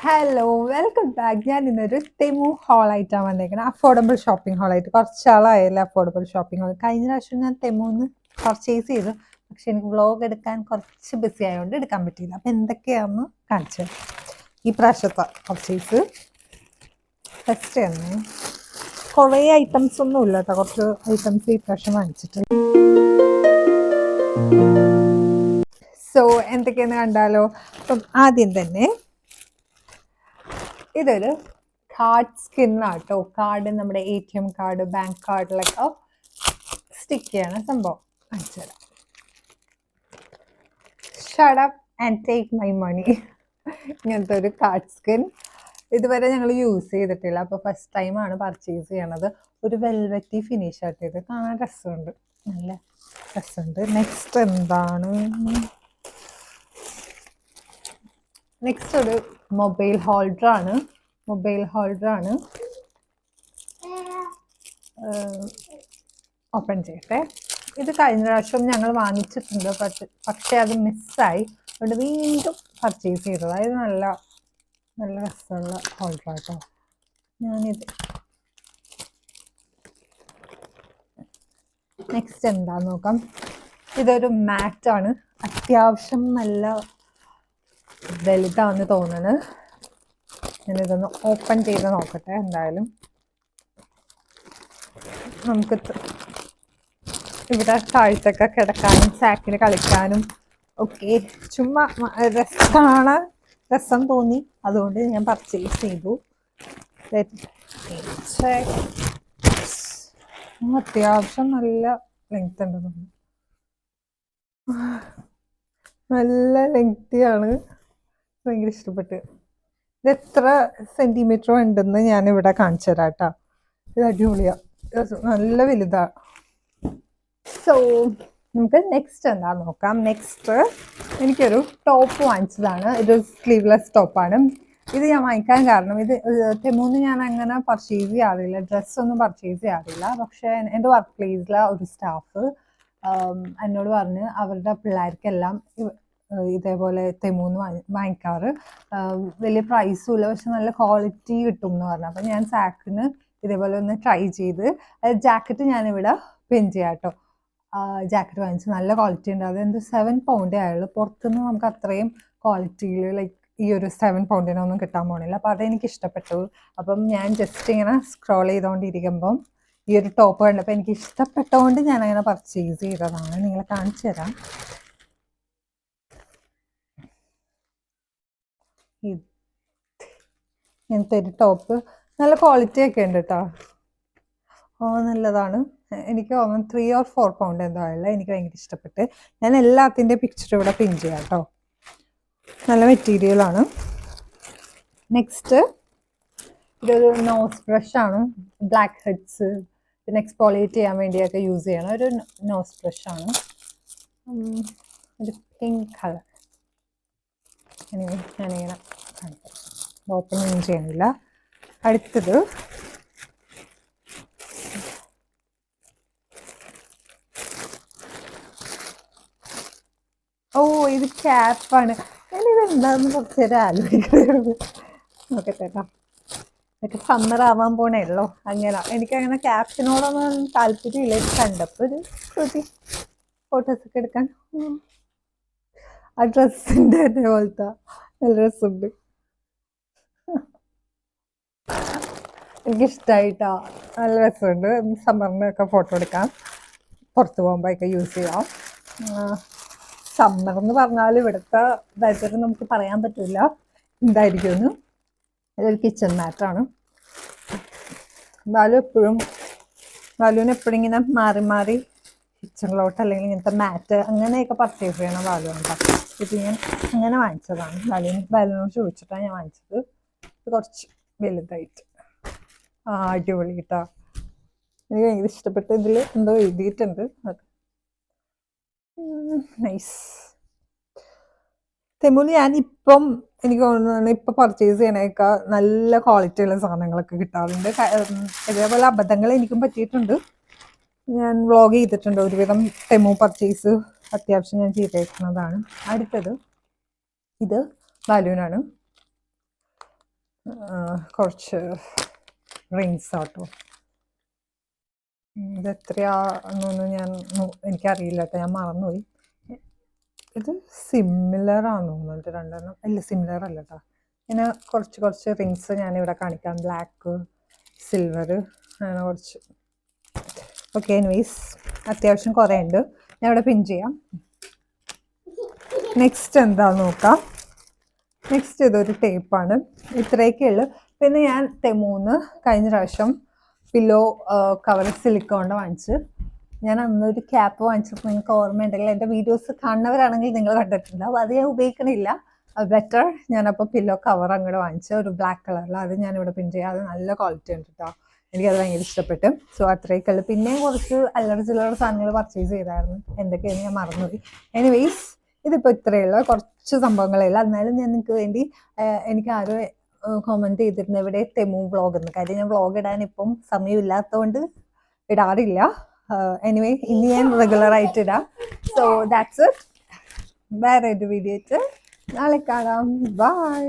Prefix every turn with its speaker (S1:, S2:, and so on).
S1: Hello welcome back. ഞാൻ ഇന്നൊരു Temu ഹാളായിട്ടാണ് വന്നേക്കുന്നത്. അഫോർഡബിൾ ഷോപ്പിംഗ് ഹാളായിട്ട് കുറച്ചാളായല്ലോ അഫോർഡബിൾ ഷോപ്പിംഗ് ഹാൾ. കഴിഞ്ഞ പ്രാവശ്യം ഞാൻ തെമുന്ന് പർച്ചേസ് ചെയ്തു, പക്ഷെ എനിക്ക് വ്ളോഗ് എടുക്കാൻ കുറച്ച് ബിസി ആയതുകൊണ്ട് എടുക്കാൻ പറ്റിയില്ല. അപ്പം എന്തൊക്കെയാണെന്ന് കാണിച്ചത് ഈ പ്രാവശ്യത്തെ പർച്ചേസ്. ഫസ്റ്റ് തന്നെ കുറേ ഐറ്റംസ് ഒന്നും ഇല്ല കേട്ടോ, കുറച്ച് ഐറ്റംസ് ഈ പ്രാവശ്യം വാങ്ങിച്ചിട്ടുണ്ട്. സോ എന്തൊക്കെയാന്ന് കണ്ടാലോ. അപ്പം ആദ്യം തന്നെ ഇതൊരു കാർഡ് സ്കിന്നാട്ടോ. കാർഡ് നമ്മുടെ ATM കാർഡ്, ബാങ്ക് കാർഡിലൊക്കെ സ്റ്റിക്ക് ചെയ്യണ സംഭവം. കാണിച്ചുതരാം. Shut up and take my money. ഇങ്ങനത്തെ ഒരു കാർഡ് സ്കിൻ ഇതുവരെ ഞങ്ങൾ യൂസ് ചെയ്തിട്ടില്ല, അപ്പോൾ ഫസ്റ്റ് ടൈമാണ് പർച്ചേസ് ചെയ്യണത്. ഒരു വെൽവെറ്റി ഫിനിഷ് ആയിട്ട് ഇത് കാണാൻ രസമുണ്ട്, നല്ല രസമുണ്ട്. നെക്സ്റ്റ് എന്താണ്? നെക്സ്റ്റ് ഒരു മൊബൈൽ ഹോൾഡറാണ്. ഓപ്പൺ ചെയ്യട്ടെ. ഇത് കഴിഞ്ഞ പ്രാവശ്യം ഞങ്ങൾ വാങ്ങിച്ചിട്ടുണ്ട്, പക്ഷേ അത് മിസ്സായി. അതുകൊണ്ട് വീണ്ടും പർച്ചേസ് ചെയ്തത്. അതായത് നല്ല നല്ല രസമുള്ള ഹോൾഡറാട്ടോ. ഞാനിത് നെക്സ്റ്റ് എന്താന്ന് നോക്കാം. ഇതൊരു മാറ്റാണ്, അത്യാവശ്യം നല്ല വലുതാണെന്ന് തോന്നുന്നത്. ഞാനിതൊന്ന് ഓപ്പൺ ചെയ്ത് നോക്കട്ടെ. എന്തായാലും നമുക്ക് ഇവിടെ താഴ്ത്തൊക്കെ കിടക്കാനും സാക്കിന് കളിക്കാനും ഒക്കെ ചുമ്മാ കാണാൻ രസം തോന്നി, അതുകൊണ്ട് ഞാൻ പർച്ചേസ് ചെയ്തു. അത്യാവശ്യം നല്ല ലെങ്ത് ഉണ്ട്, നല്ല ലെങ്തിയാണ്. ഭയങ്കര ഇഷ്ടപ്പെട്ട്. ഇത് എത്ര സെന്റിമീറ്റർ ഉണ്ടെന്ന് ഞാൻ ഇവിടെ കാണിച്ചു തരാം കേട്ടോ. ഇത് അടിപൊളിയാ, നല്ല വലുതാ. സോ നമുക്ക് നെക്സ്റ്റ് എന്താ നോക്കാം. നെക്സ്റ്റ് എനിക്കൊരു ടോപ്പ് വാങ്ങിച്ചതാണ്. ഇത് സ്ലീവ്ലെസ് ടോപ്പാണ്. ഇത് ഞാൻ വാങ്ങിക്കാൻ കാരണം, ഇത് തെമുന്ന് ഞാൻ അങ്ങനെ പർച്ചേസ് ചെയ്യാറില്ല, ഡ്രസ്സൊന്നും പർച്ചേസ് ചെയ്യാറില്ല. പക്ഷേ എൻ്റെ വർക്ക് പ്ലേസിലെ ഒരു സ്റ്റാഫ് എന്നോട് പറഞ്ഞ് അവരുടെ പിള്ളേർക്കെല്ലാം ഇതേപോലെ തെമുന്ന് വാങ്ങിക്കാറ്. വലിയ പ്രൈസും ഇല്ല, പക്ഷെ നല്ല ക്വാളിറ്റി കിട്ടും എന്ന് പറഞ്ഞു. അപ്പം ഞാൻ സാക്കിന് ഇതേപോലെ ഒന്ന് ട്രൈ ചെയ്ത്. ജാക്കറ്റ് ഞാനിവിടെ പിൻ ചെയ്യാം കേട്ടോ. ജാക്കറ്റ് വാങ്ങിച്ചു, നല്ല ക്വാളിറ്റി ഉണ്ട്. അത് എന്ത് 7 പൗണ്ടേ ആയുള്ളൂ. പുറത്തുനിന്ന് നമുക്ക് അത്രയും ക്വാളിറ്റിയിൽ ലൈക്ക് ഈ ഒരു 7 പൗണ്ടിനൊന്നും കിട്ടാൻ പോണില്ല. അപ്പോൾ അതെനിക്ക് ഇഷ്ടപ്പെട്ടു. അപ്പം ഞാൻ ജസ്റ്റ് ഇങ്ങനെ സ്ക്രോൾ ചെയ്തുകൊണ്ടിരിക്കുമ്പം ഈ ഒരു ടോപ്പ് കണ്ടപ്പോൾ എനിക്ക് ഇഷ്ടപ്പെട്ടതുകൊണ്ട് ഞാൻ അങ്ങനെ പർച്ചേസ് ചെയ്തതാണ്. നിങ്ങളെ കാണിച്ചു തരാം. ഇങ്ങനത്തെ ഒരു ടോപ്പ്, നല്ല ക്വാളിറ്റി ഒക്കെ ഉണ്ട് കേട്ടോ. നല്ലതാണ്. എനിക്ക് തോന്നുന്നു 3 or 4 പൗണ്ട് എന്തായാലും എനിക്ക് ഭയങ്കര ഇഷ്ടപ്പെട്ട്. ഞാൻ എല്ലാത്തിൻ്റെ പിക്ചർ ഇവിടെ പിൻ ചെയ്യാം കേട്ടോ. നല്ല മെറ്റീരിയലാണ്. നെക്സ്റ്റ് ഇതൊരു നോസ് ബ്രഷാണ്. ബ്ലാക്ക് ഹെഡ്സ് പിന്നെ എക്സ്പോളിയേറ്റ് ചെയ്യാൻ വേണ്ടിയൊക്കെ യൂസ് ചെയ്യണം ഒരു നോസ് ബ്രഷാണ്. ഒരു പിങ്ക് കളർ. ഞാനിങ്ങനെ ഓപ്പൺ ഒന്നും ചെയ്യുന്നില്ല. അടുത്തത് ഇത് ക്യാപ്പാണ്. ഞാനിത് എന്താണെന്ന് കുറച്ച് നേരം ആലോചിക്കുന്നത്. നോക്കട്ടെ. എനിക്ക് സമ്മർ ആവാൻ പോണേല്ലോ. അങ്ങനെ എനിക്കങ്ങനെ ക്യാപ്സിനോടൊന്നും താല്പര്യമില്ല. ഇത് കണ്ടപ്പോൾ ഒരു കുട്ടി ഫോട്ടോസൊക്കെ എടുക്കാൻ. ആ ഡ്രസ്സിൻ്റെ അതേപോലത്തെ നല്ല രസമുണ്ട്, എനിക്കിഷ്ടമായിട്ടാ. നല്ല രസമുണ്ട്. സമ്മറിനൊക്കെ ഫോട്ടോ എടുക്കാം, പുറത്ത് പോകുമ്പോഴൊക്കെ യൂസ് ചെയ്യാം. സമ്മർ എന്ന് പറഞ്ഞാൽ ഇവിടുത്തെ വെതർ നമുക്ക് പറയാൻ പറ്റില്ല എന്തായിരിക്കുമെന്ന്. ഇതൊരു കിച്ചൺ മാറ്റാണ്. ബാലുവിന് എപ്പോഴും ഇങ്ങനെ മാറി മാറി കിച്ചണിലോട്ട് അല്ലെങ്കിൽ ഇങ്ങനത്തെ മാറ്റ് അങ്ങനെയൊക്കെ പർച്ചേസ് ചെയ്യണം ബാലു ഉണ്ടാകും. ഇത് ഞാൻ അങ്ങനെ വാങ്ങിച്ചതാണ്. ബാലുവിനോട് ചോദിച്ചിട്ടാണ് ഞാൻ വാങ്ങിച്ചത്. ഇത് കുറച്ച് വലുതായിട്ട് അടിപൊളി കേട്ടോ. എനിക്ക് ഭയങ്കര ഇഷ്ടപ്പെട്ട്. ഇതിൽ എന്തോ എഴുതിയിട്ടുണ്ട്, അത് നൈസ്. തെമുല് ഞാനിപ്പം എനിക്ക് തോന്നുന്നു ഇപ്പം പർച്ചേസ് ചെയ്യണേക്കാൾ നല്ല ക്വാളിറ്റിയുള്ള സാധനങ്ങളൊക്കെ കിട്ടാറുണ്ട്. ഇതേപോലെ അബദ്ധങ്ങൾ എനിക്കും പറ്റിയിട്ടുണ്ട്. ഞാൻ വ്ളോഗ് ചെയ്തിട്ടുണ്ട് ഒരുവിധം തെമു പർച്ചേസ് അത്യാവശ്യം ഞാൻ ചെയ്തേക്കുന്നതാണ്. അടുത്തത് ഇത് ബാലുവിനാണ്. കുറച്ച് റിങ്സ് ആട്ടോ. ഇത് എത്രയാണെന്നൊന്നും എനിക്കറിയില്ല കേട്ടോ, ഞാൻ മറന്നുപോയി. ഇത് സിമിലർ ആണെന്ന് തോന്നുന്നുണ്ട് രണ്ടെണ്ണം. അല്ല, സിമിലർ അല്ല കേട്ടോ. ഇങ്ങനെ കുറച്ച് റിങ്സ് ഞാനിവിടെ കാണിക്കാം. ബ്ലാക്ക്, സിൽവർ, അങ്ങനെ കുറച്ച്. ഓക്കെ, എനിവേസ് അത്യാവശ്യം കുറേ ഉണ്ട്. ഞാൻ ഇവിടെ പിൻ ചെയ്യാം. നെക്സ്റ്റ് എന്താന്ന് നോക്കാം. നെക്സ്റ്റ് ഇതൊരു ടേപ്പാണ്. ഇത്രയൊക്കെ ഉള്ളു. പിന്നെ ഞാൻ തെമൂന്ന് കഴിഞ്ഞ പ്രാവശ്യം പില്ലോ കവർ സിലിക്കോണ്ട് വാങ്ങിച്ച്. ഞാൻ അന്നൊരു ക്യാപ്പ് വാങ്ങിച്ചപ്പോൾ നിങ്ങൾക്ക് ഓർമ്മയുണ്ടെങ്കിൽ എൻ്റെ വീഡിയോസ് കാണുന്നവരാണെങ്കിൽ നിങ്ങൾ കണ്ടിട്ടുണ്ടാവും. അത് ഞാൻ ഉപയോഗിക്കണില്ല. ബെറ്റർ ഞാനപ്പോൾ പില്ലോ കവർ അങ്ങോട്ട് വാങ്ങിച്ച ഒരു ബ്ലാക്ക് കളറിൽ. അത് ഞാനിവിടെ പിൻ ചെയ്യാം. അത് നല്ല ക്വാളിറ്റി ഉണ്ട് കേട്ടോ. എനിക്കത് ഭയങ്കര ഇഷ്ടപ്പെട്ടു. സോ അത്രയൊക്കെ ഉള്ളു. പിന്നെയും കുറച്ച് അല്ലറ ചില്ലറ സാധനങ്ങൾ പർച്ചേസ് ചെയ്തായിരുന്നു. എന്തൊക്കെയാണ് ഞാൻ മറന്നുപോയി. എനിവേസ് ഇതിപ്പോൾ ഇത്രയുള്ള കുറച്ച് സംഭവങ്ങളേ ഉള്ളൂ. എന്നാലും ഞാൻ നിങ്ങൾക്ക് വേണ്ടി എനിക്ക് ആരും കോമൻറ്റ് ചെയ്തിരുന്നു ഇവിടെ തെമു വ്ളോഗ് എന്ന്. കാര്യം ഞാൻ വ്ളോഗ് ഇടാൻ ഇപ്പം സമയമില്ലാത്തതുകൊണ്ട് ഇടാറില്ല. എനിവേ ഇനി ഞാൻ റെഗുലറായിട്ട് ഇടാം. So that's it. വേറെ ഒരു വീഡിയോ നാളെ കാണാം. ബൈ.